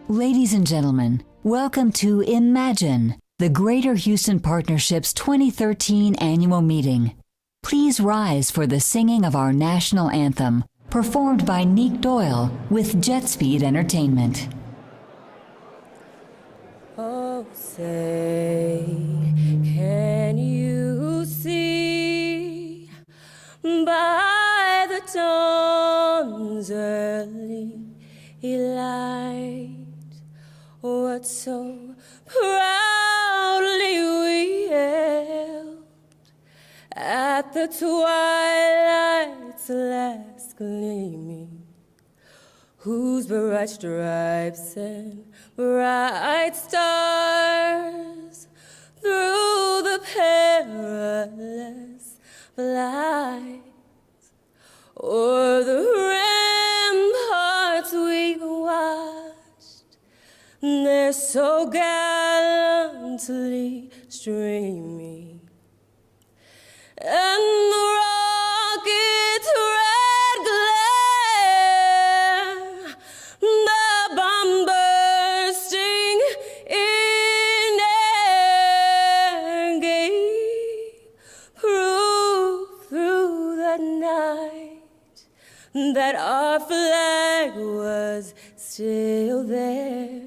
Ladies and gentlemen, welcome to Imagine, the Greater Houston Partnership's 2013 annual meeting. Please rise for the singing of our national anthem, performed by Neek Doyle with Jet Speed Entertainment. Oh, say, can you see by the dawn's early light what so proudly we hailed at the twilight's last gleaming, whose bright stripes and bright stars through the perilous flights o'er the ramparts we watched, they're so gallantly streaming, and the rocket's red glare, the bomb bursting in air, gave proof through the night that our flag was still there.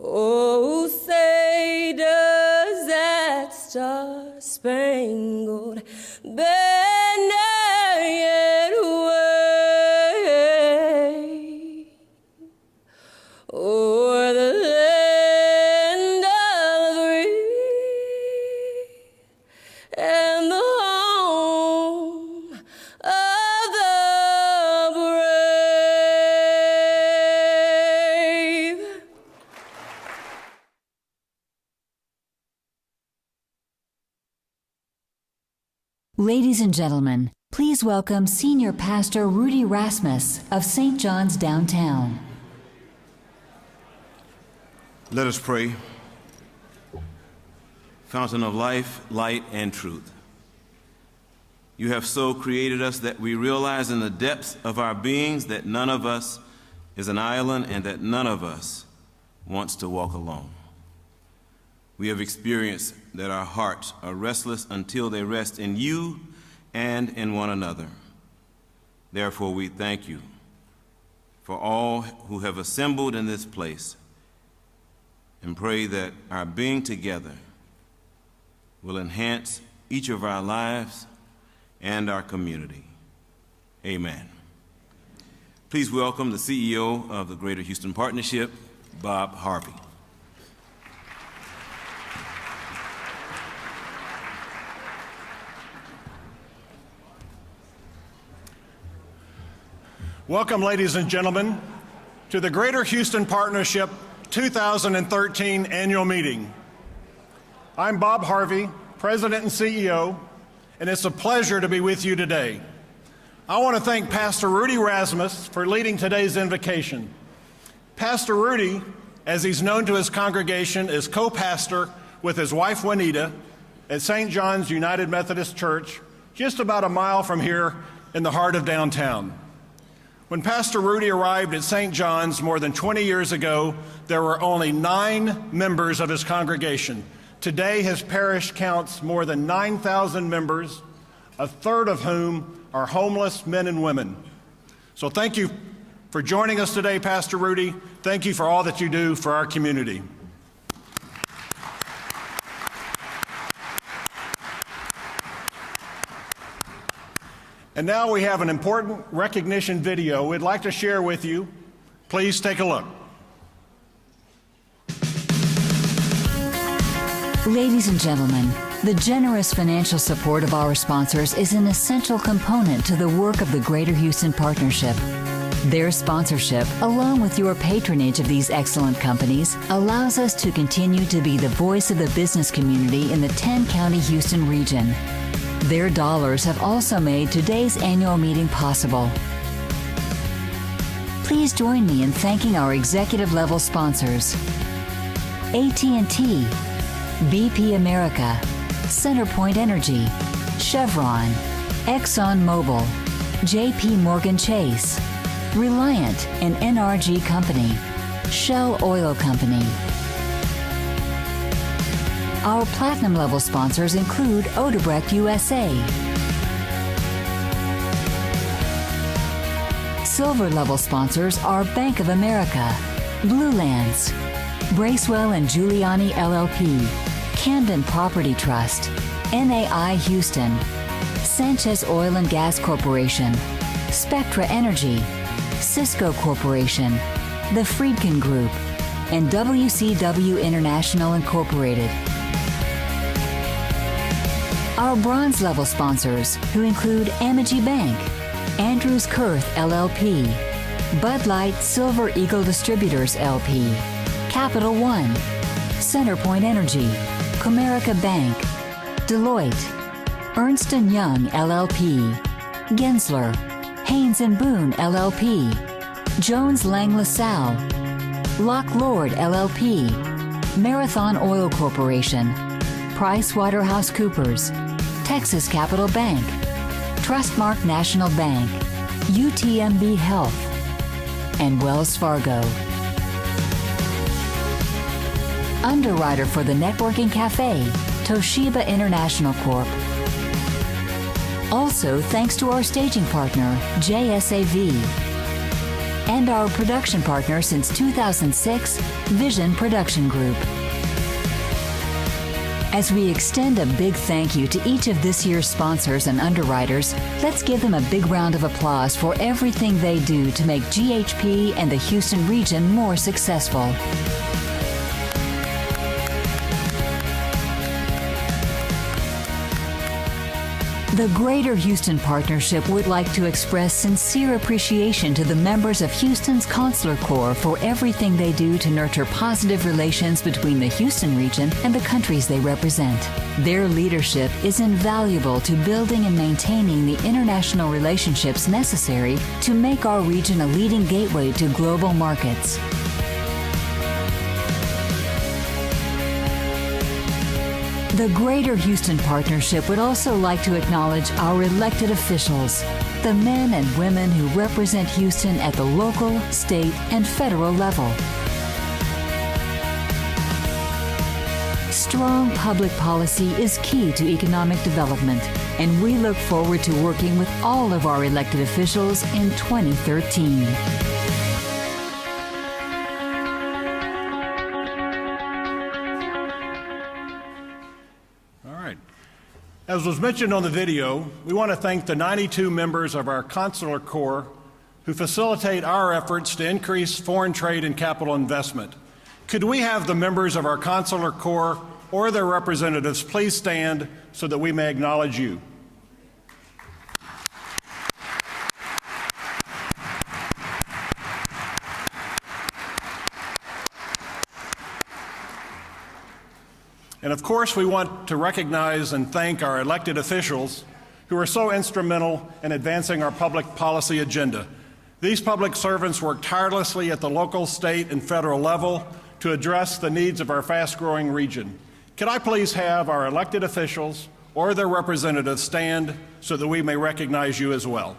Oh, say does that star-spangled banner yet wave o'er the land of the free and the home of the brave? Ladies and gentlemen, please welcome Senior Pastor Rudy Rasmus of St. John's Downtown. Let us pray. Fountain of life, light, and truth, you have so created us that we realize in the depths of our beings that none of us is an island and that none of us wants to walk alone. We have experienced that our hearts are restless until they rest in you and in one another. Therefore, we thank you for all who have assembled in this place and pray that our being together will enhance each of our lives and our community. Amen. Please welcome the CEO of the Greater Houston Partnership, Bob Harvey. Welcome, ladies and gentlemen, to the Greater Houston Partnership 2013 annual meeting. I'm Bob Harvey, President and CEO, and it's a pleasure to be with you today. I want to thank Pastor Rudy Rasmus for leading today's invocation. Pastor Rudy, as he's known to his congregation, is co-pastor with his wife Juanita at St. John's United Methodist Church, just about a mile from here in the heart of downtown. When Pastor Rudy arrived at St. John's more than 20 years ago, there were only 9 members of his congregation. Today, his parish counts more than 9,000 members, a third of whom are homeless men and women. So thank you for joining us today, Pastor Rudy. Thank you for all that you do for our community. And now we have an important recognition video we'd like to share with you. Please take a look. Ladies and gentlemen, the generous financial support of our sponsors is an essential component to the work of the Greater Houston Partnership. Their sponsorship, along with your patronage of these excellent companies, allows us to continue to be the voice of the business community in the 10-county Houston region. Their dollars have also made today's annual meeting possible. Please join me in thanking our executive-level sponsors: AT&T, BP America, CenterPoint Energy, Chevron, ExxonMobil, JP Morgan Chase, Reliant and NRG Company, Shell Oil Company. Our platinum level sponsors include Odebrecht USA. Silver level sponsors are Bank of America, Blue Lands, Bracewell and Giuliani LLP, Camden Property Trust, NAI Houston, Sanchez Oil and Gas Corporation, Spectra Energy, Cisco Corporation, the Friedkin Group, and WCW International Incorporated. Our bronze level sponsors, who include Amity Bank, Andrews Kurth LLP, Bud Light Silver Eagle Distributors LP, Capital One, Centerpoint Energy, Comerica Bank, Deloitte, Ernst & Young LLP, Gensler, Haynes & Boone LLP, Jones Lang LaSalle, Lock Lord LLP, Marathon Oil Corporation, PricewaterhouseCoopers, Texas Capital Bank, Trustmark National Bank, UTMB Health, and Wells Fargo. Underwriter for the Networking Cafe, Toshiba International Corp. Also, thanks to our staging partner, JSAV, and our production partner since 2006, Vision Production Group. As we extend a big thank you to each of this year's sponsors and underwriters, let's give them a big round of applause for everything they do to make GHP and the Houston region more successful. The Greater Houston Partnership would like to express sincere appreciation to the members of Houston's Consular Corps for everything they do to nurture positive relations between the Houston region and the countries they represent. Their leadership is invaluable to building and maintaining the international relationships necessary to make our region a leading gateway to global markets. The Greater Houston Partnership would also like to acknowledge our elected officials, the men and women who represent Houston at the local, state, and federal level. Strong public policy is key to economic development, and we look forward to working with all of our elected officials in 2013. As was mentioned on the video, we want to thank the 92 members of our Consular Corps who facilitate our efforts to increase foreign trade and capital investment. Could we have the members of our Consular Corps or their representatives please stand so that we may acknowledge you? And of course, we want to recognize and thank our elected officials who are so instrumental in advancing our public policy agenda. These public servants work tirelessly at the local, state, and federal level to address the needs of our fast-growing region. Could I please have our elected officials or their representatives stand so that we may recognize you as well?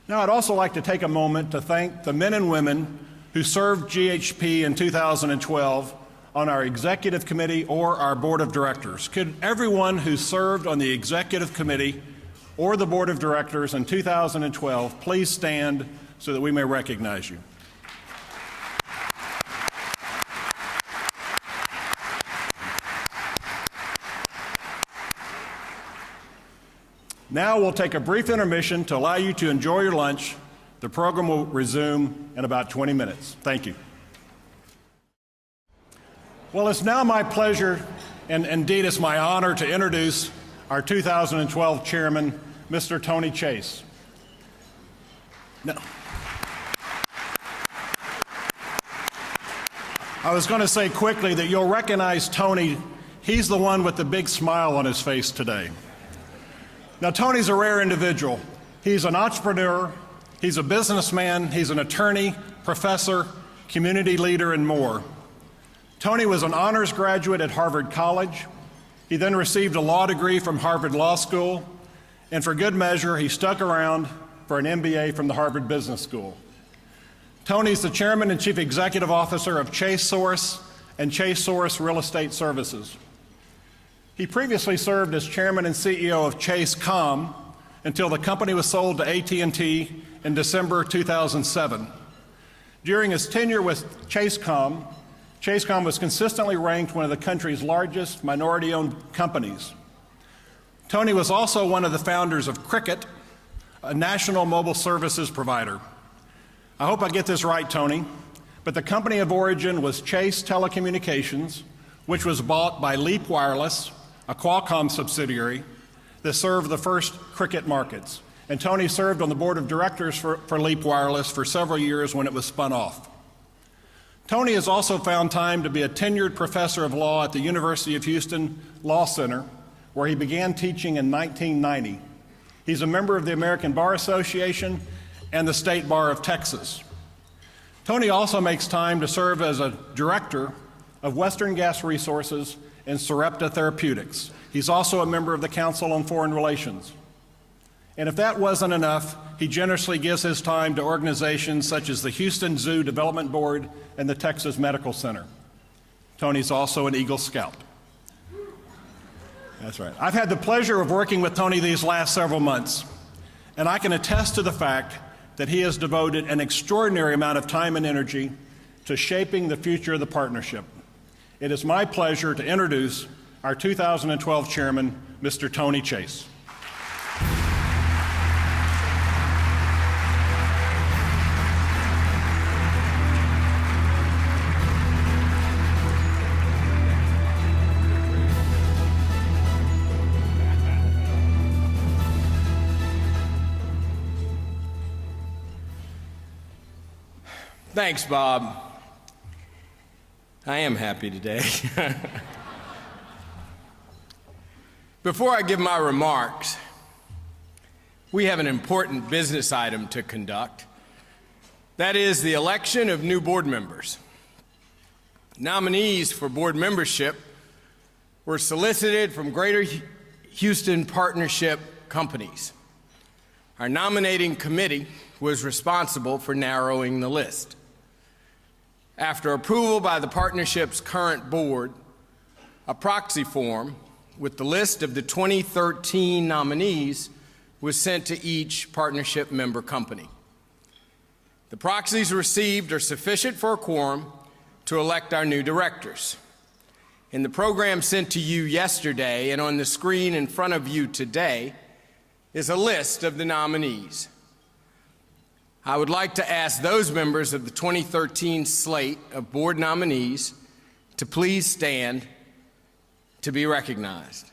Now, I'd also like to take a moment to thank the men and women who served GHP in 2012 on our executive committee or our board of directors. Could everyone who served on the executive committee or the board of directors in 2012 please stand so that we may recognize you? Now we'll take a brief intermission to allow you to enjoy your lunch. The program will resume in about 20 minutes. Thank you. Well, it's now my pleasure, and indeed it's my honor, to introduce our 2012 chairman, Mr. Tony Chase. Now, I was going to say quickly that you'll recognize Tony. He's the one with the big smile on his face today. Now, Tony's a rare individual. He's an entrepreneur, he's a businessman, he's an attorney, professor, community leader, and more. Tony was an honors graduate at Harvard College. He then received a law degree from Harvard Law School, and for good measure, he stuck around for an MBA from the Harvard Business School. Tony's the chairman and chief executive officer of Chase Source and Chase Source Real Estate Services. He previously served as chairman and CEO of Chase Com until the company was sold to AT&T in December 2007. During his tenure with ChaseCom was consistently ranked one of the country's largest minority-owned companies. Tony was also one of the founders of Cricket, a national mobile services provider. I hope I get this right, Tony, but the company of origin was Chase Telecommunications, which was bought by Leap Wireless, a Qualcomm subsidiary that served the first Cricket markets. And Tony served on the board of directors for Leap Wireless for several years when it was spun off. Tony has also found time to be a tenured professor of law at the University of Houston Law Center, where he began teaching in 1990. He's a member of the American Bar Association and the State Bar of Texas. Tony also makes time to serve as a director of Western Gas Resources and Sarepta Therapeutics. He's also a member of the Council on Foreign Relations. And if that wasn't enough, he generously gives his time to organizations such as the Houston Zoo Development Board and the Texas Medical Center. Tony's also an Eagle Scout. That's right. I've had the pleasure of working with Tony these last several months, and I can attest to the fact that he has devoted an extraordinary amount of time and energy to shaping the future of the partnership. It is my pleasure to introduce our 2012 chairman, Mr. Tony Chase. Thanks, Bob. I am happy today. Before I give my remarks, we have an important business item to conduct. That is the election of new board members. Nominees for board membership were solicited from Greater Houston Partnership companies. Our nominating committee was responsible for narrowing the list. After approval by the partnership's current board, a proxy form with the list of the 2013 nominees was sent to each partnership member company. The proxies received are sufficient for a quorum to elect our new directors. In the program sent to you yesterday and on the screen in front of you today is a list of the nominees. I would like to ask those members of the 2013 slate of board nominees to please stand to be recognized.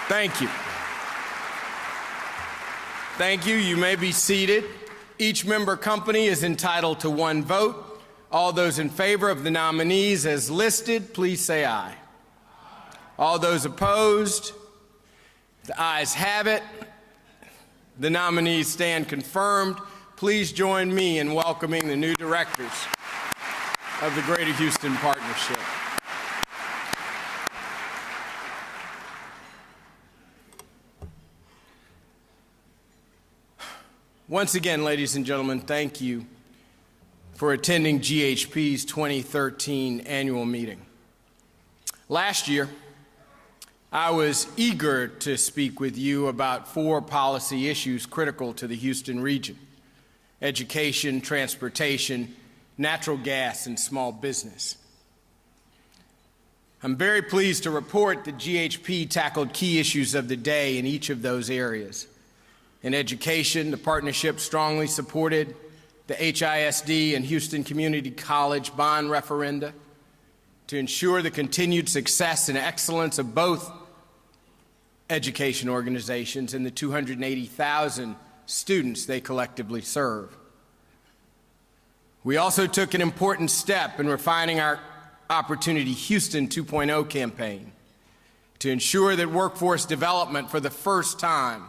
Thank you. Thank you. You may be seated. Each member company is entitled to one vote. All those in favor of the nominees as listed, please say aye. All those opposed? The ayes have it. The nominees stand confirmed. Please join me in welcoming the new directors of the Greater Houston Partnership. Once again, ladies and gentlemen, thank you for attending GHP's 2013 annual meeting. Last year, I was eager to speak with you about 4 policy issues critical to the Houston region: education, transportation, natural gas, and small business. I'm very pleased to report that GHP tackled key issues of the day in each of those areas. In education, the partnership strongly supported the HISD and Houston Community College bond referenda to ensure the continued success and excellence of both education organizations and the 280,000 students they collectively serve. We also took an important step in refining our Opportunity Houston 2.0 campaign to ensure that workforce development for the first time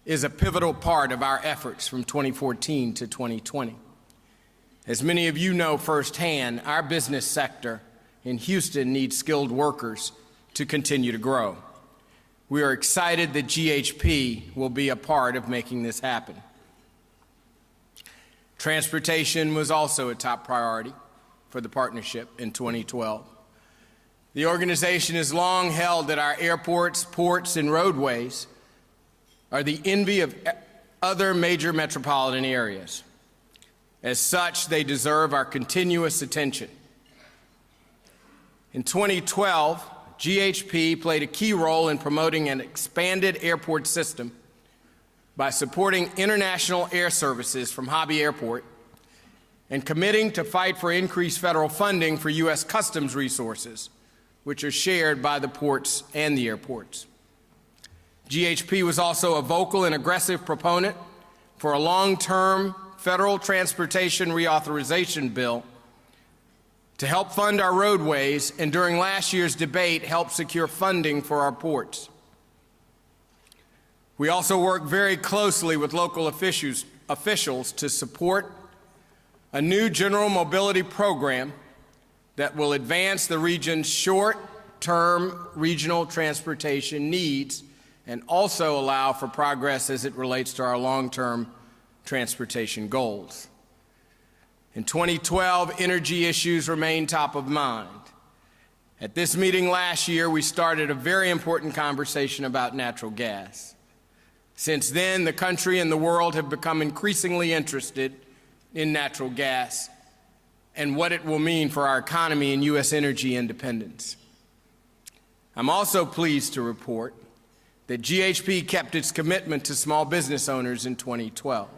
is a pivotal part of our efforts from 2014 to 2020. As many of you know firsthand, our business sector in Houston needs skilled workers to continue to grow. We are excited that GHP will be a part of making this happen. Transportation was also a top priority for the partnership in 2012. The organization has long held that our airports, ports, and roadways are the envy of other major metropolitan areas. As such, they deserve our continuous attention. In 2012, GHP played a key role in promoting an expanded airport system by supporting international air services from Hobby Airport and committing to fight for increased federal funding for U.S. Customs resources, which are shared by the ports and the airports. GHP was also a vocal and aggressive proponent for a long-term federal transportation reauthorization bill to help fund our roadways, and during last year's debate, help secure funding for our ports. We also work very closely with local officials to support a new general mobility program that will advance the region's short-term regional transportation needs and also allow for progress as it relates to our long-term transportation goals. In 2012, energy issues remain top of mind. At this meeting last year, we started a very important conversation about natural gas. Since then, the country and the world have become increasingly interested in natural gas and what it will mean for our economy and U.S. energy independence. I'm also pleased to report that GHP kept its commitment to small business owners in 2012.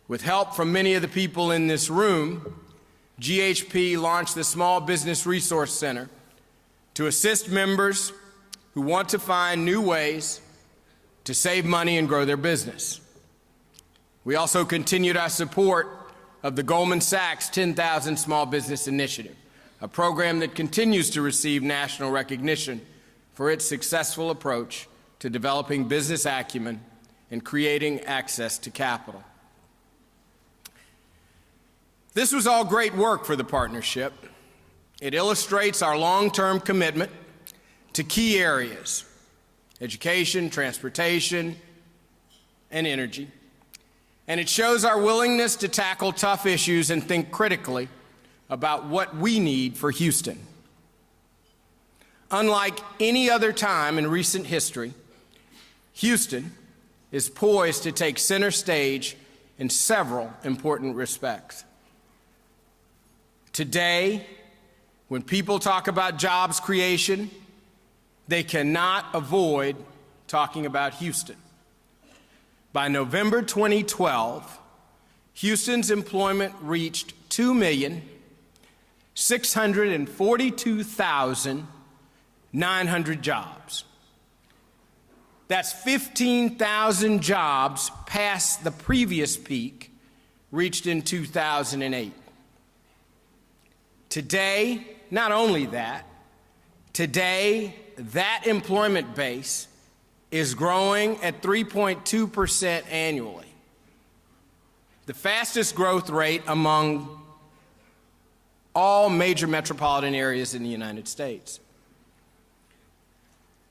With help from many of the people in this room, GHP launched the Small Business Resource Center to assist members who want to find new ways to save money and grow their business. We also continued our support of the Goldman Sachs 10,000 Small Business Initiative, a program that continues to receive national recognition for its successful approach to developing business acumen and creating access to capital. This was all great work for the partnership. It illustrates our long-term commitment to key areas: education, transportation, and energy. And it shows our willingness to tackle tough issues and think critically about what we need for Houston. Unlike any other time in recent history, Houston is poised to take center stage in several important respects. Today, when people talk about jobs creation, they cannot avoid talking about Houston. By November 2012, Houston's employment reached 2,642,900 jobs. That's 15,000 jobs past the previous peak reached in 2008. Today, not only that, today that employment base is growing at 3.2% annually, the fastest growth rate among all major metropolitan areas in the United States.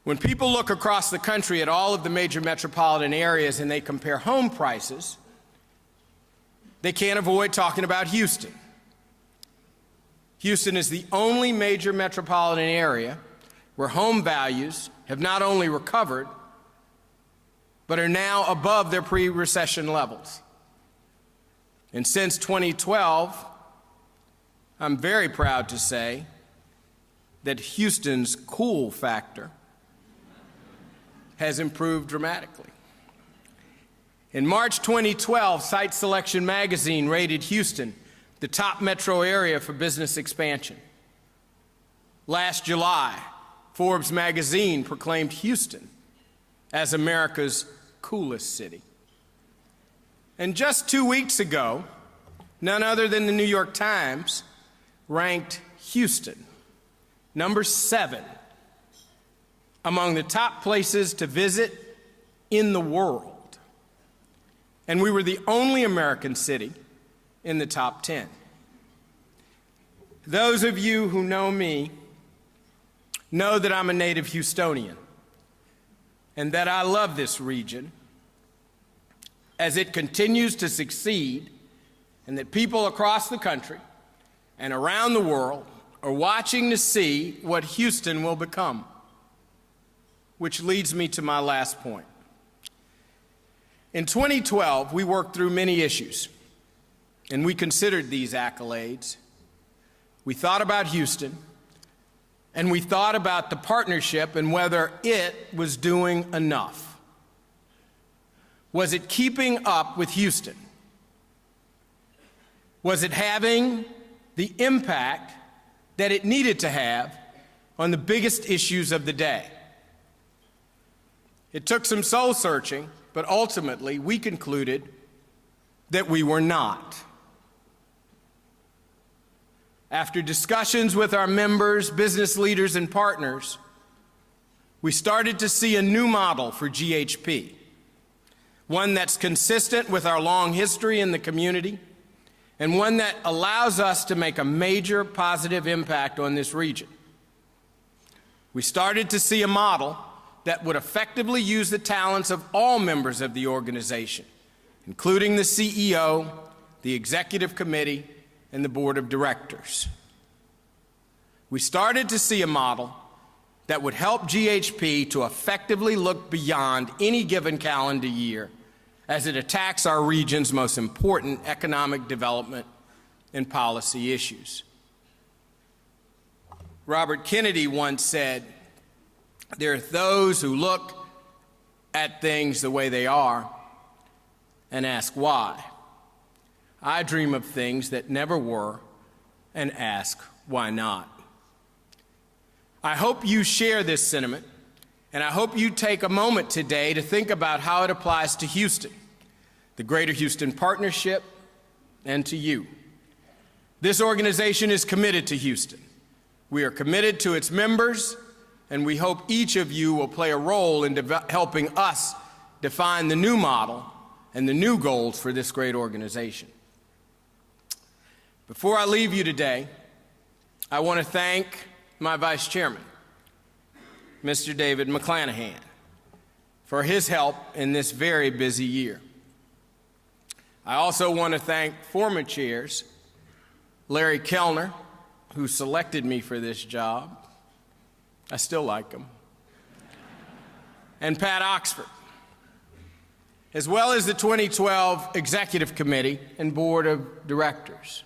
When people look across the country at all of the major metropolitan areas and they compare home prices, they can't avoid talking about Houston. Houston is the only major metropolitan area where home values have not only recovered, but are now above their pre-recession levels. And since 2012, I'm very proud to say that Houston's cool factor has improved dramatically. In March 2012, Site Selection magazine rated Houston the top metro area for business expansion. Last July, Forbes magazine proclaimed Houston as America's coolest city. And just 2 weeks ago, none other than the New York Times ranked Houston number 7 among the top places to visit in the world. And we were the only American city in the top 10. Those of you who know me know that I'm a native Houstonian and that I love this region as it continues to succeed, and that people across the country and around the world are watching to see what Houston will become. Which leads me to my last point. In 2012, we worked through many issues, and we considered these accolades. We thought about Houston, and we thought about the partnership and whether it was doing enough. Was it keeping up with Houston? Was it having the impact that it needed to have on the biggest issues of the day? It took some soul searching, but ultimately we concluded that we were not. After discussions with our members, business leaders, and partners, we started to see a new model for GHP, one that's consistent with our long history in the community, and one that allows us to make a major positive impact on this region. We started to see a model that would effectively use the talents of all members of the organization, including the CEO, the executive committee, and the board of directors. We started to see a model that would help GHP to effectively look beyond any given calendar year as it attacks our region's most important economic development and policy issues. Robert Kennedy once said, "There are those who look at things the way they are and ask why. I dream of things that never were and ask why not." I hope you share this sentiment, and I hope you take a moment today to think about how it applies to Houston, the Greater Houston Partnership, and to you. This organization is committed to Houston. We are committed to its members, and we hope each of you will play a role in helping us define the new model and the new goals for this great organization. Before I leave you today, I want to thank my Vice Chairman, Mr. David McClanahan, for his help in this very busy year. I also want to thank former chairs, Larry Kellner, who selected me for this job. I still like him. And Pat Oxford, as well as the 2012 Executive Committee and Board of Directors.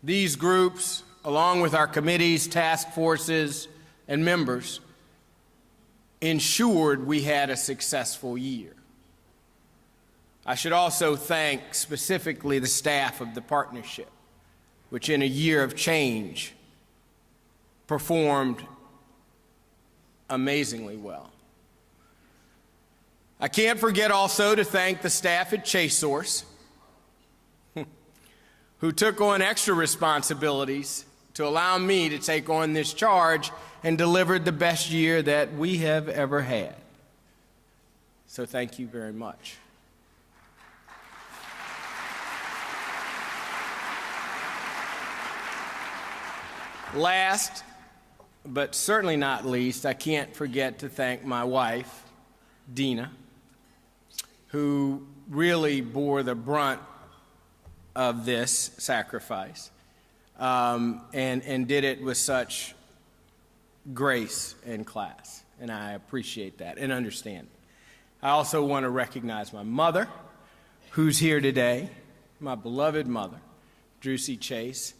These groups, along with our committees, task forces, and members, ensured we had a successful year. I should also thank specifically the staff of the partnership, which in a year of change performed amazingly well. I can't forget also to thank the staff at ChaseSource, who took on extra responsibilities to allow me to take on this charge and delivered the best year that we have ever had. So thank you very much. Last, but certainly not least, I can't forget to thank my wife, Dina, who really bore the brunt of this sacrifice and did it with such grace and class, and I appreciate that and understand. I also want to recognize my mother, who's here today, my beloved mother, Drusy Chase,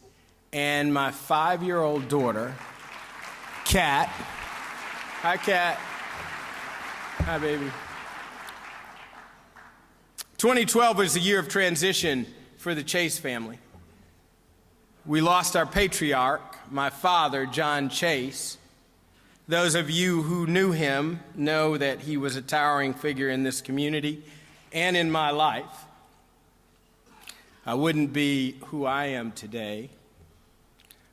and my 5-year-old daughter, Kat. Hi, Kat. Hi, baby. 2012 was a year of transition for the Chase family. We lost our patriarch, my father, John Chase. Those of you who knew him know that he was a towering figure in this community and in my life. I wouldn't be who I am today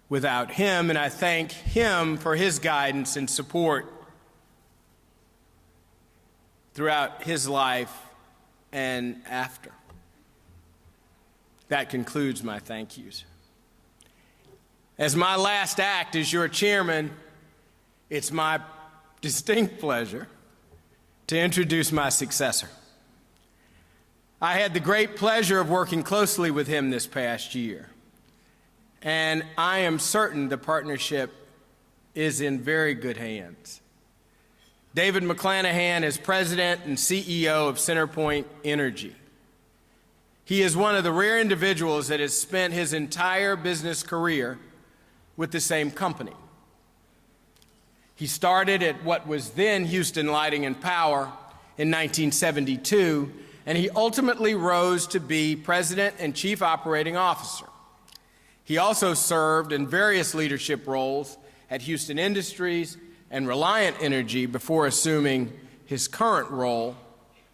without him, and I thank him for his guidance and support throughout his life and after. That concludes my thank yous. As my last act as your chairman, it's my distinct pleasure to introduce my successor. I had the great pleasure of working closely with him this past year, and I am certain the partnership is in very good hands. David McClanahan is President and CEO of CenterPoint Energy. He is one of the rare individuals that has spent his entire business career with the same company. He started at what was then Houston Lighting and Power in 1972, and he ultimately rose to be President and Chief Operating Officer. He also served in various leadership roles at Houston Industries and Reliant Energy before assuming his current role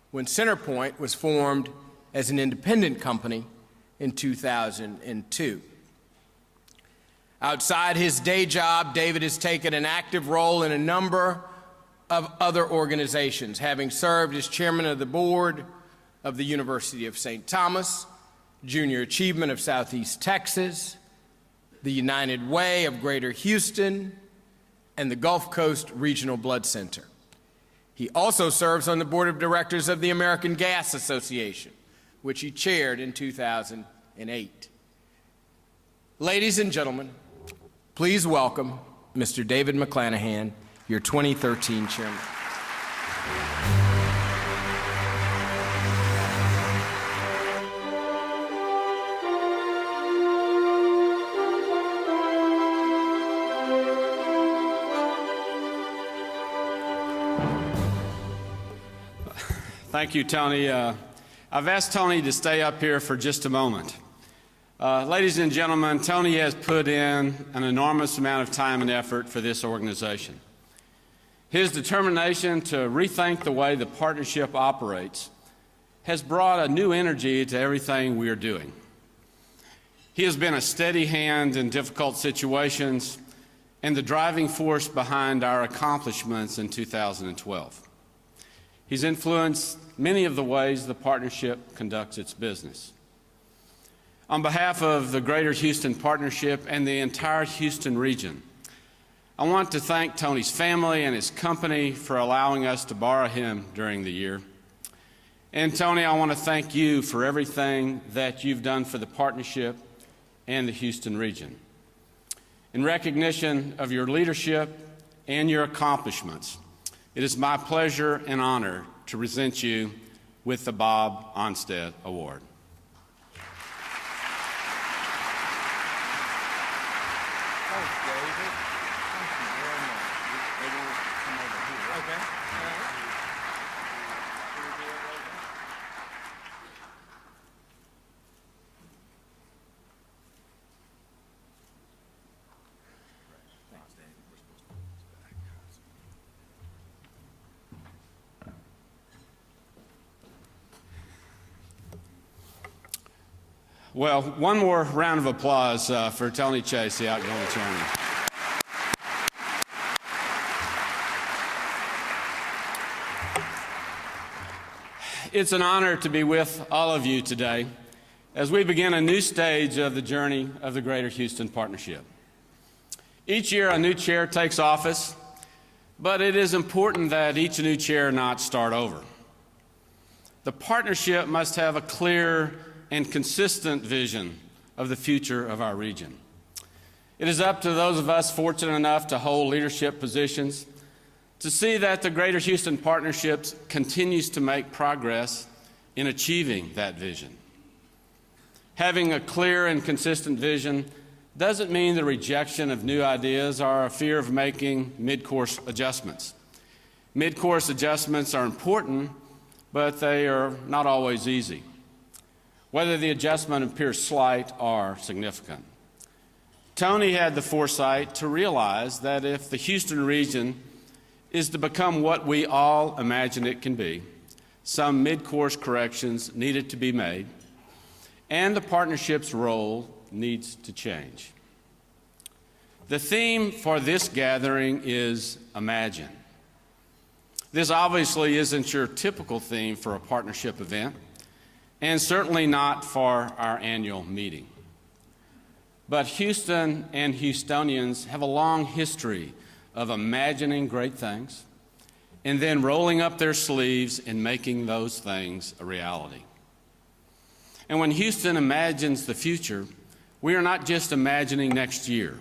when CenterPoint was formed as an independent company in 2002. Outside his day job, David has taken an active role in a number of other organizations, having served as chairman of the board of the University of St. Thomas, Junior Achievement of Southeast Texas, the United Way of Greater Houston, and the Gulf Coast Regional Blood Center. He also serves on the board of directors of the American Gas Association, which he chaired in 2008. Ladies and gentlemen, please welcome Mr. David McClanahan, your 2013 chairman. Thank you, Tony. I've asked Tony to stay up here for just a moment. Ladies and gentlemen, Tony has put in an enormous amount of time and effort for this organization. His determination to rethink the way the partnership operates has brought a new energy to everything we are doing. He has been a steady hand in difficult situations and the driving force behind our accomplishments in 2012. He's influenced many of the ways the partnership conducts its business. On behalf of the Greater Houston Partnership and the entire Houston region, I want to thank Tony's family and his company for allowing us to borrow him during the year. And Tony, I want to thank you for everything that you've done for the partnership and the Houston region. In recognition of your leadership and your accomplishments, it is my pleasure and honor to present you with the Bob Onstead Award. Thanks, David. Thank you very much. They want to come over here. Okay. Thanks, David. We're supposed to put this back. Well, one more round of applause for Tony Chase, the outgoing chairman. It's an honor to be with all of you today as we begin a new stage of the journey of the Greater Houston Partnership. Each year, a new chair takes office, but it is important that each new chair not start over. The partnership must have a clear and consistent vision of the future of our region. It is up to those of us fortunate enough to hold leadership positions to see that the Greater Houston Partnership continues to make progress in achieving that vision. Having a clear and consistent vision doesn't mean the rejection of new ideas or a fear of making mid-course adjustments. Mid-course adjustments are important, but they are not always easy, whether the adjustment appears slight or significant. Tony had the foresight to realize that if the Houston region is to become what we all imagine it can be, some mid-course corrections needed to be made, and the partnership's role needs to change. The theme for this gathering is Imagine. This obviously isn't your typical theme for a partnership event. and certainly not for our annual meeting. But Houston and Houstonians have a long history of imagining great things and then rolling up their sleeves and making those things a reality. And when Houston imagines the future, we are not just imagining next year.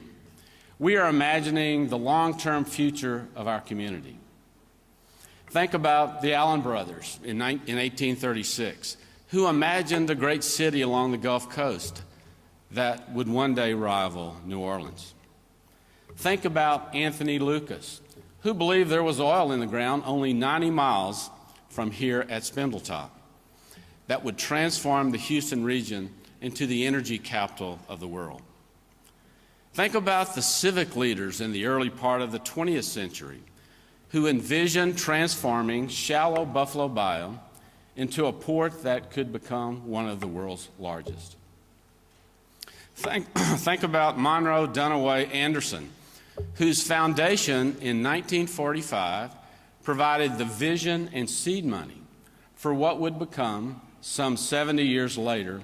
We are imagining the long-term future of our community. Think about the Allen brothers in 1836, who imagined a great city along the Gulf Coast that would one day rival New Orleans. Think about Anthony Lucas, who believed there was oil in the ground only 90 miles from here at Spindletop that would transform the Houston region into the energy capital of the world. Think about the civic leaders in the early part of the 20th century who envisioned transforming shallow Buffalo Bayou into a port that could become one of the world's largest. Think about Monroe Dunaway Anderson, whose foundation in 1945 provided the vision and seed money for what would become, some 70 years later,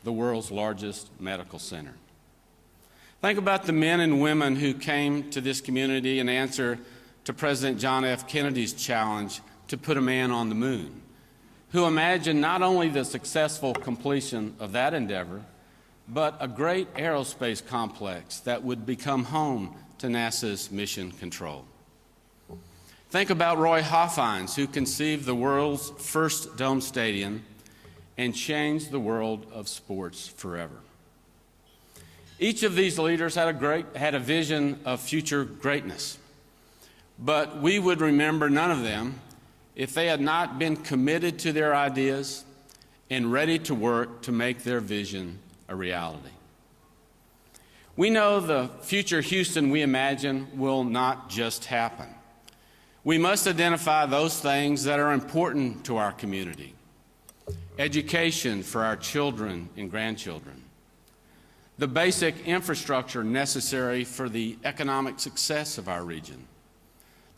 the world's largest medical center. Think about the men and women who came to this community in answer to President John F. Kennedy's challenge to put a man on the moon, who imagined not only the successful completion of that endeavor, but a great aerospace complex that would become home to NASA's Mission Control. Think about Roy Hoffines, who conceived the world's first dome stadium and changed the world of sports forever. Each of these leaders had a vision of future greatness, but we would remember none of them if they had not been committed to their ideas and ready to work to make their vision a reality. We know the future Houston we imagine will not just happen. We must identify those things that are important to our community. Education for our children and grandchildren. The basic infrastructure necessary for the economic success of our region.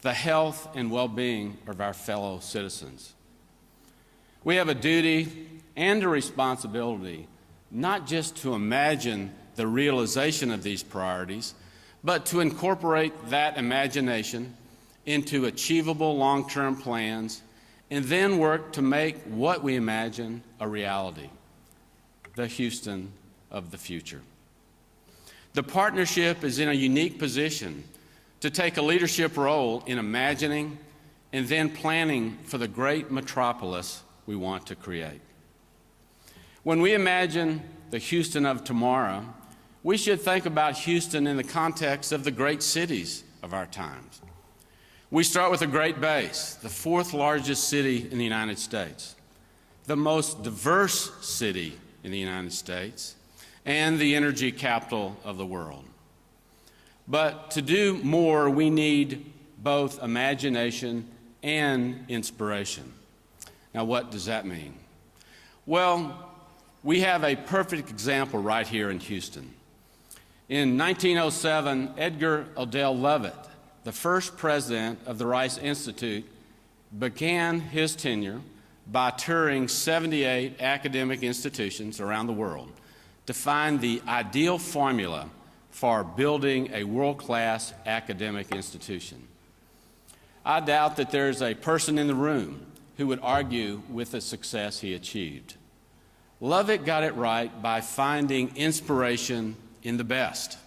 The health and well-being of our fellow citizens. We have a duty and a responsibility not just to imagine the realization of these priorities, but to incorporate that imagination into achievable long-term plans and then work to make what we imagine a reality, the Houston of the future. The partnership is in a unique position to take a leadership role in imagining and then planning for the great metropolis we want to create. When we imagine the Houston of tomorrow, we should think about Houston in the context of the great cities of our times. We start with a great base, the fourth largest city in the United States, the most diverse city in the United States, and the energy capital of the world. But to do more, we need both imagination and inspiration. Now, what does that mean? Well, we have a perfect example right here in Houston. In 1907, Edgar Odell Levitt, the first president of the Rice Institute, began his tenure by touring 78 academic institutions around the world to find the ideal formula for building a world-class academic institution. I doubt that there's a person in the room who would argue with the success he achieved. Levitt got it right by finding inspiration in the best.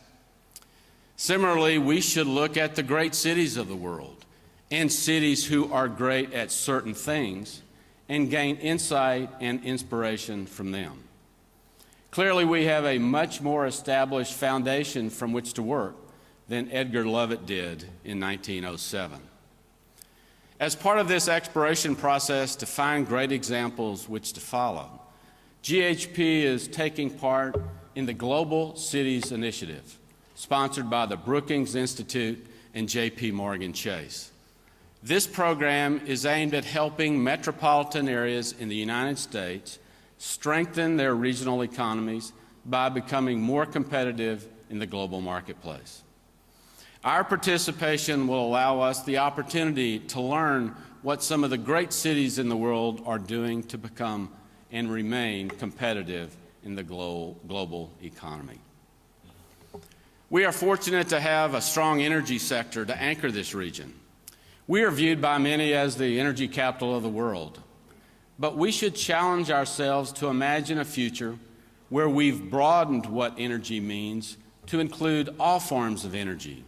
Similarly, we should look at the great cities of the world and cities who are great at certain things and gain insight and inspiration from them. Clearly, we have a much more established foundation from which to work than Edgar Levitt did in 1907. As part of this exploration process to find great examples which to follow, GHP is taking part in the Global Cities Initiative, sponsored by the Brookings Institute and J.P. Morgan Chase. This program is aimed at helping metropolitan areas in the United States strengthen their regional economies by becoming more competitive in the global marketplace. Our participation will allow us the opportunity to learn what some of the great cities in the world are doing to become and remain competitive in the global economy. We are fortunate to have a strong energy sector to anchor this region. We are viewed by many as the energy capital of the world, but we should challenge ourselves to imagine a future where we've broadened what energy means to include all forms of energy,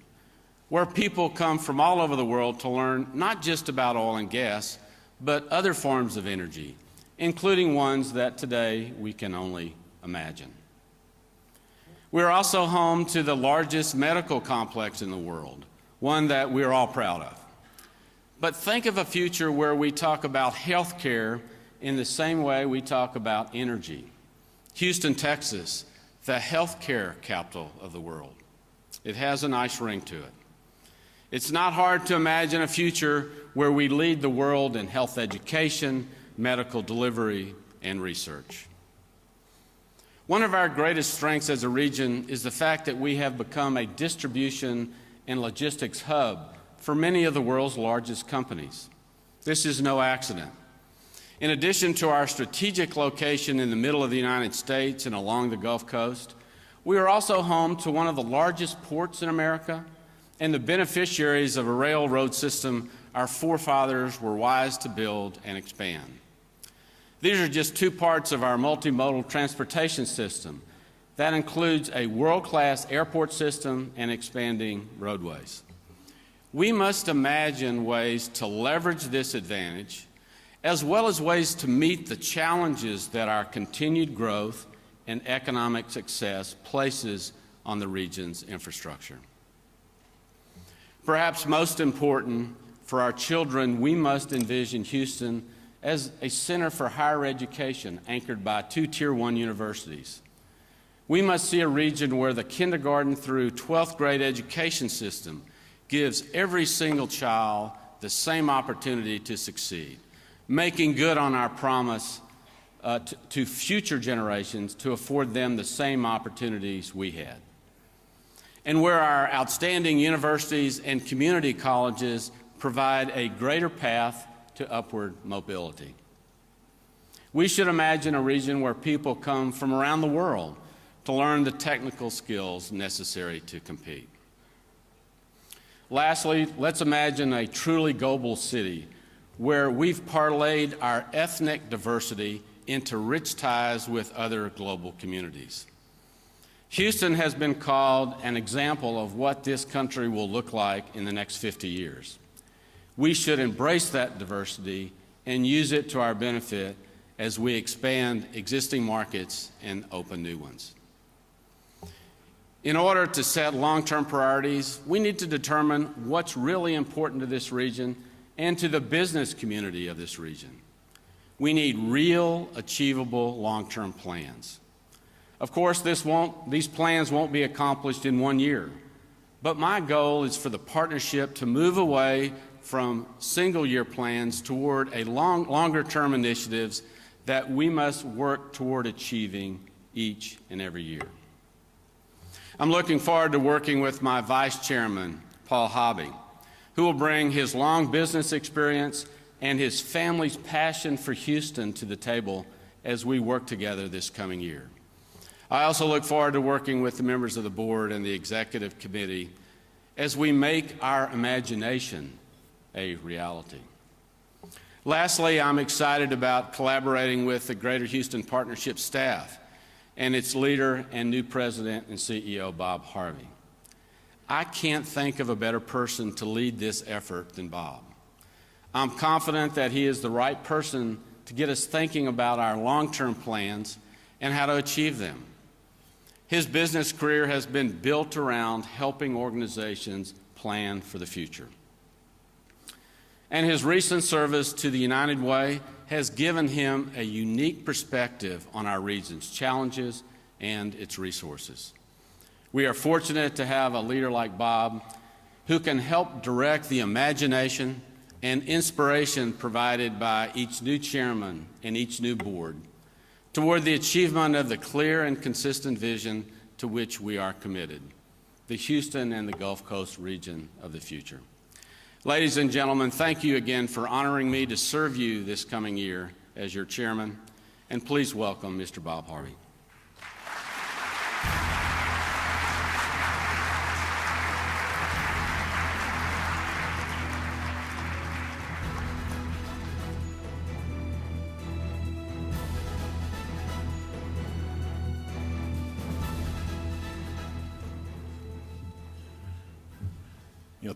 where people come from all over the world to learn not just about oil and gas, but other forms of energy, including ones that today we can only imagine. We're also home to the largest medical complex in the world, one that we're all proud of. But think of a future where we talk about health care in the same way we talk about energy. Houston, Texas, the health care capital of the world. It has a nice ring to it. It's not hard to imagine a future where we lead the world in health education, medical delivery, and research. One of our greatest strengths as a region is the fact that we have become a distribution and logistics hub for many of the world's largest companies. This is no accident. In addition to our strategic location in the middle of the United States and along the Gulf Coast, we are also home to one of the largest ports in America and the beneficiaries of a railroad system our forefathers were wise to build and expand. These are just two parts of our multimodal transportation system. That includes a world-class airport system and expanding roadways. We must imagine ways to leverage this advantage, as well as ways to meet the challenges that our continued growth and economic success places on the region's infrastructure. Perhaps most important for our children, we must envision Houston as a center for higher education anchored by 2 Tier 1 universities. We must see a region where the kindergarten through 12th grade education system gives every single child the same opportunity to succeed, making good on our promise to future generations to afford them the same opportunities we had. And where our outstanding universities and community colleges provide a greater path to upward mobility. We should imagine a region where people come from around the world to learn the technical skills necessary to compete. Lastly, let's imagine a truly global city where we've parlayed our ethnic diversity into rich ties with other global communities. Houston has been called an example of what this country will look like in the next 50 years. We should embrace that diversity and use it to our benefit as we expand existing markets and open new ones. In order to set long-term priorities, we need to determine what's really important to this region and to the business community of this region. We need real, achievable long-term plans. Of course, these plans won't be accomplished in 1 year, but my goal is for the partnership to move away from single-year plans toward a longer-term initiatives that we must work toward achieving each and every year. I'm looking forward to working with my Vice Chairman, Paul Hobby, who will bring his long business experience and his family's passion for Houston to the table as we work together this coming year. I also look forward to working with the members of the board and the executive committee as we make our imagination a reality. Lastly, I'm excited about collaborating with the Greater Houston Partnership staff and its leader and new president and CEO, Bob Harvey. I can't think of a better person to lead this effort than Bob. I'm confident that he is the right person to get us thinking about our long-term plans and how to achieve them. His business career has been built around helping organizations plan for the future. And his recent service to the United Way has given him a unique perspective on our region's challenges and its resources. We are fortunate to have a leader like Bob who can help direct the imagination and inspiration provided by each new chairman and each new board toward the achievement of the clear and consistent vision to which we are committed, the Houston and the Gulf Coast region of the future. Ladies and gentlemen, thank you again for honoring me to serve you this coming year as your chairman. And please welcome Mr. Bob Harvey.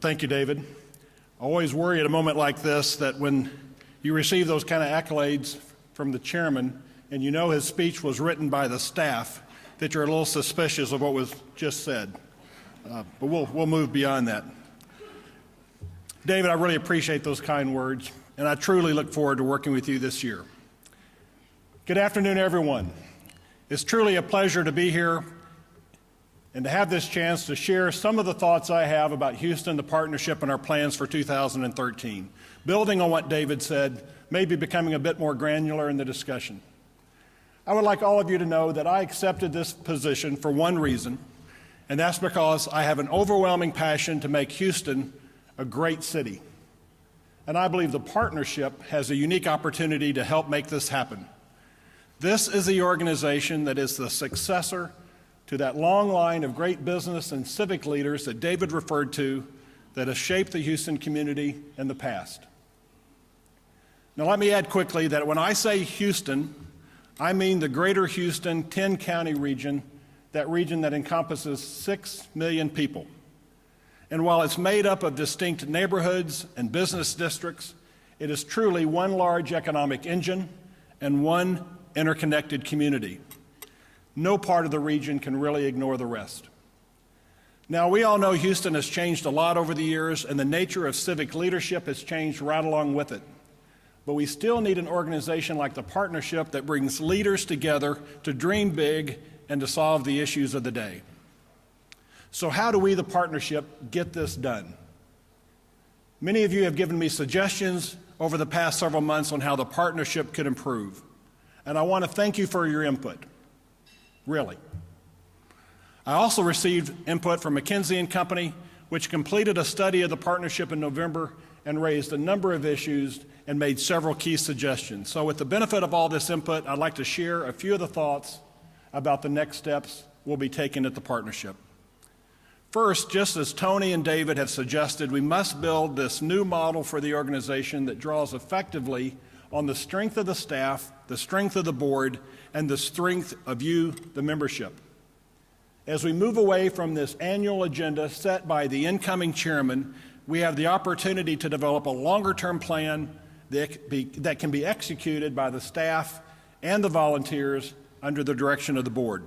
Thank you, David. I always worry at a moment like this that when you receive those kind of accolades from the chairman and you know his speech was written by the staff, that you're a little suspicious of what was just said. But we'll move beyond that. David, I really appreciate those kind words, and I truly look forward to working with you this year. Good afternoon, everyone. It's truly a pleasure to be here and to have this chance to share some of the thoughts I have about Houston, the partnership, and our plans for 2013. Building on what David said, maybe becoming a bit more granular in the discussion. I would like all of you to know that I accepted this position for one reason, and that's because I have an overwhelming passion to make Houston a great city. And I believe the partnership has a unique opportunity to help make this happen. This is the organization that is the successor to that long line of great business and civic leaders that David referred to that have shaped the Houston community in the past. Now let me add quickly that when I say Houston, I mean the greater Houston 10-county region, that region that encompasses 6 million people. And while it's made up of distinct neighborhoods and business districts, it is truly one large economic engine and one interconnected community. No part of the region can really ignore the rest. Now, we all know Houston has changed a lot over the years, and the nature of civic leadership has changed right along with it. But we still need an organization like the Partnership that brings leaders together to dream big and to solve the issues of the day. So how do we, the Partnership, get this done? Many of you have given me suggestions over the past several months on how the Partnership could improve. And I want to thank you for your input. Really. I also received input from McKinsey & Company, which completed a study of the partnership in November and raised a number of issues and made several key suggestions. So with the benefit of all this input, I'd like to share a few of the thoughts about the next steps we'll be taking at the partnership. First, just as Tony and David have suggested, we must build this new model for the organization that draws effectively on the strength of the staff, the strength of the board, and the strength of you, the membership. As we move away from this annual agenda set by the incoming chairman, we have the opportunity to develop a longer-term plan that can be executed by the staff and the volunteers under the direction of the board.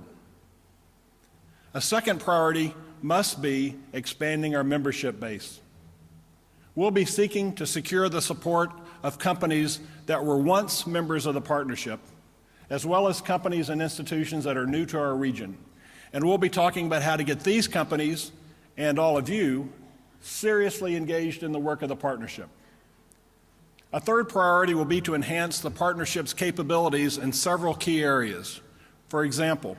A second priority must be expanding our membership base. We'll be seeking to secure the support of companies that were once members of the partnership, as well as companies and institutions that are new to our region. And we'll be talking about how to get these companies and all of you seriously engaged in the work of the partnership. A third priority will be to enhance the partnership's capabilities in several key areas. For example,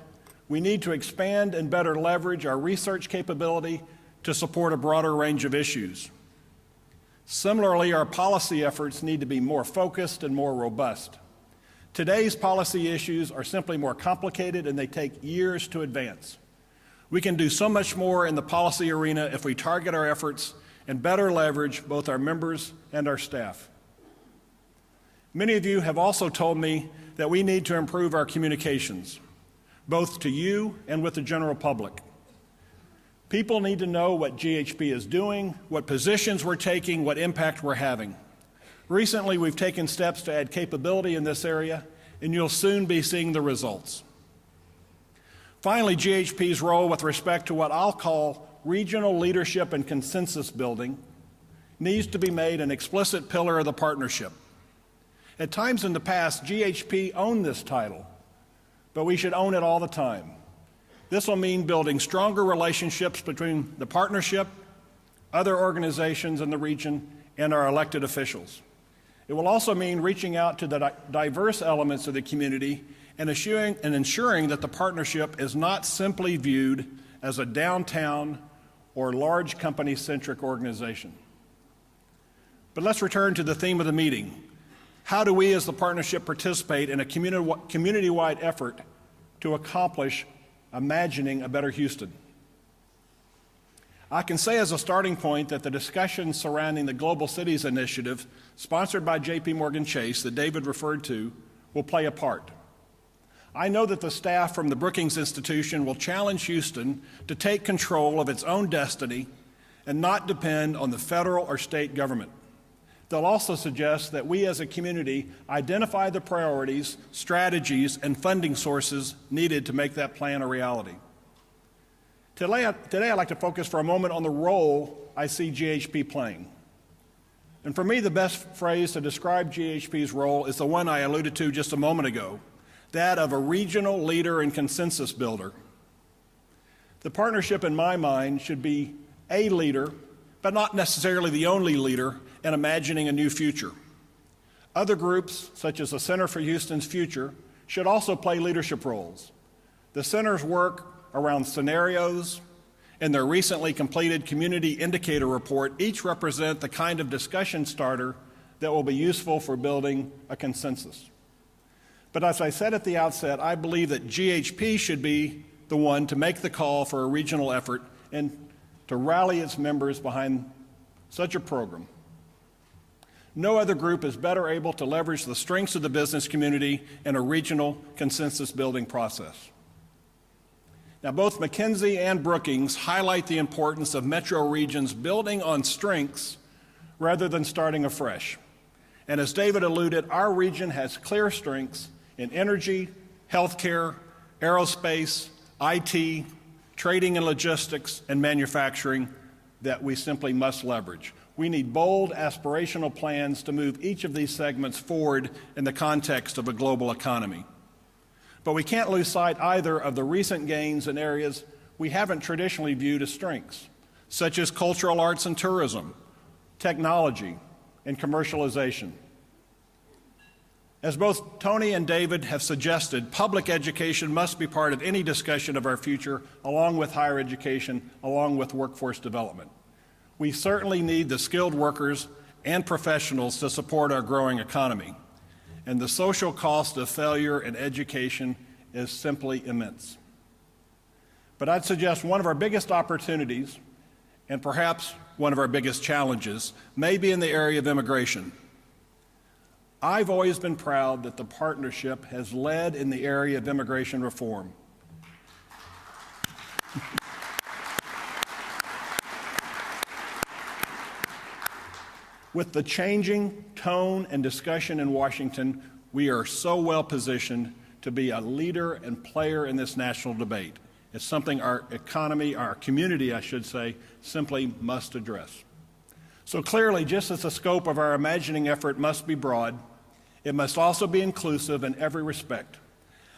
we need to expand and better leverage our research capability to support a broader range of issues. Similarly, our policy efforts need to be more focused and more robust. Today's policy issues are simply more complicated and they take years to advance. We can do so much more in the policy arena if we target our efforts and better leverage both our members and our staff. Many of you have also told me that we need to improve our communications, both to you and with the general public. People need to know what GHP is doing, what positions we're taking, what impact we're having. Recently, we've taken steps to add capability in this area, and you'll soon be seeing the results. Finally, GHP's role with respect to what I'll call regional leadership and consensus building needs to be made an explicit pillar of the partnership. At times in the past, GHP owned this title, but we should own it all the time. This will mean building stronger relationships between the partnership, other organizations in the region, and our elected officials. It will also mean reaching out to the diverse elements of the community and ensuring that the partnership is not simply viewed as a downtown or large company-centric organization. But let's return to the theme of the meeting. How do we as the partnership participate in a community-wide effort to accomplish imagining a better Houston? I can say as a starting point that the discussions surrounding the Global Cities Initiative, sponsored by JP Morgan Chase, that David referred to, will play a part. I know that the staff from the Brookings Institution will challenge Houston to take control of its own destiny and not depend on the federal or state government. They'll also suggest that we as a community identify the priorities, strategies, and funding sources needed to make that plan a reality. Today I'd like to focus for a moment on the role I see GHP playing. And for me, the best phrase to describe GHP's role is the one I alluded to just a moment ago, that of a regional leader and consensus builder. The partnership, in my mind, should be a leader, but not necessarily the only leader in imagining a new future. Other groups, such as the Center for Houston's Future, should also play leadership roles. The center's work around scenarios and their recently completed community indicator report each represent the kind of discussion starter that will be useful for building a consensus. But as I said at the outset, I believe that GHP should be the one to make the call for a regional effort and to rally its members behind such a program. No other group is better able to leverage the strengths of the business community in a regional consensus building process. Now, both McKinsey and Brookings highlight the importance of metro regions building on strengths rather than starting afresh. And as David alluded, our region has clear strengths in energy, healthcare, aerospace, IT, trading and logistics, and manufacturing that we simply must leverage. We need bold, aspirational plans to move each of these segments forward in the context of a global economy. But we can't lose sight either of the recent gains in areas we haven't traditionally viewed as strengths, such as cultural arts and tourism, technology, and commercialization. As both Tony and David have suggested, public education must be part of any discussion of our future, along with higher education, along with workforce development. We certainly need the skilled workers and professionals to support our growing economy. And the social cost of failure in education is simply immense. But I'd suggest one of our biggest opportunities, and perhaps one of our biggest challenges, may be in the area of immigration. I've always been proud that the partnership has led in the area of immigration reform. With the changing tone and discussion in Washington, we are so well positioned to be a leader and player in this national debate. It's something our economy, our community, I should say, simply must address. So clearly, just as the scope of our imagining effort must be broad, it must also be inclusive in every respect.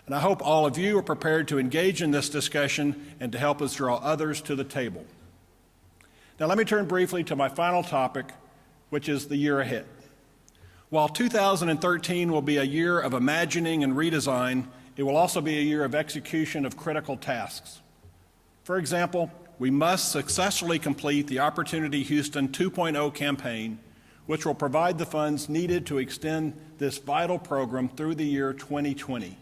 And I hope all of you are prepared to engage in this discussion and to help us draw others to the table. Now let me turn briefly to my final topic, which is the year ahead. While 2013 will be a year of imagining and redesign, it will also be a year of execution of critical tasks. For example, we must successfully complete the Opportunity Houston 2.0 campaign, which will provide the funds needed to extend this vital program through the year 2020.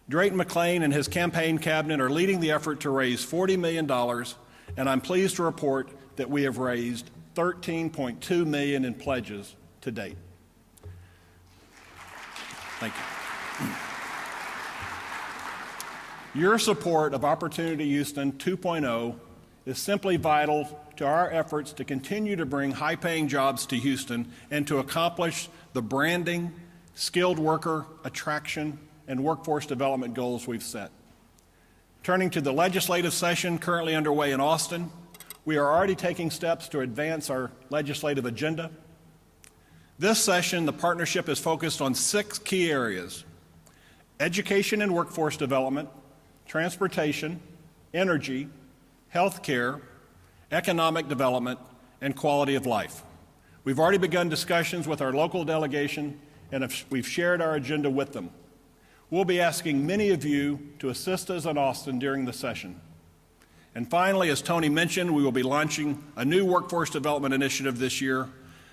Drayton McLean and his campaign cabinet are leading the effort to raise $40 million, and I'm pleased to report that we have raised $13.2 million in pledges to date. Thank you. Your support of Opportunity Houston 2.0 is simply vital to our efforts to continue to bring high-paying jobs to Houston and to accomplish the branding, skilled worker attraction, and workforce development goals we've set. Turning to the legislative session currently underway in Austin, we are already taking steps to advance our legislative agenda. This session, the partnership is focused on 6 key areas: education and workforce development, transportation, energy, healthcare, economic development, and quality of life. We've already begun discussions with our local delegation, and we've shared our agenda with them. We'll be asking many of you to assist us in Austin during the session. And finally, as Tony mentioned, we will be launching a new workforce development initiative this year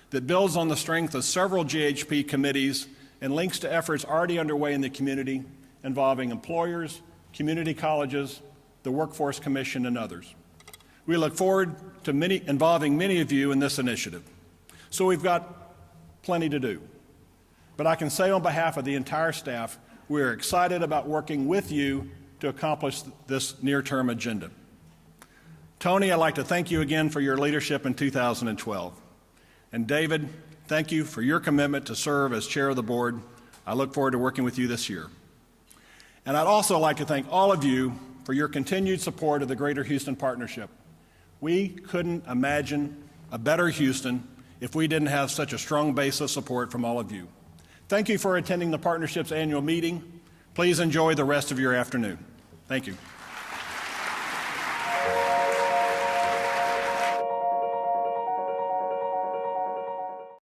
that builds on the strength of several GHP committees and links to efforts already underway in the community involving employers, community colleges, the Workforce Commission, and others. We look forward to involving many of you in this initiative. So we've got plenty to do. But I can say on behalf of the entire staff, we're excited about working with you to accomplish this near-term agenda. Tony, I'd like to thank you again for your leadership in 2012. And David, thank you for your commitment to serve as chair of the board. I look forward to working with you this year. And I'd also like to thank all of you for your continued support of the Greater Houston Partnership. We couldn't imagine a better Houston if we didn't have such a strong base of support from all of you. Thank you for attending the partnership's annual meeting. Please enjoy the rest of your afternoon. Thank you.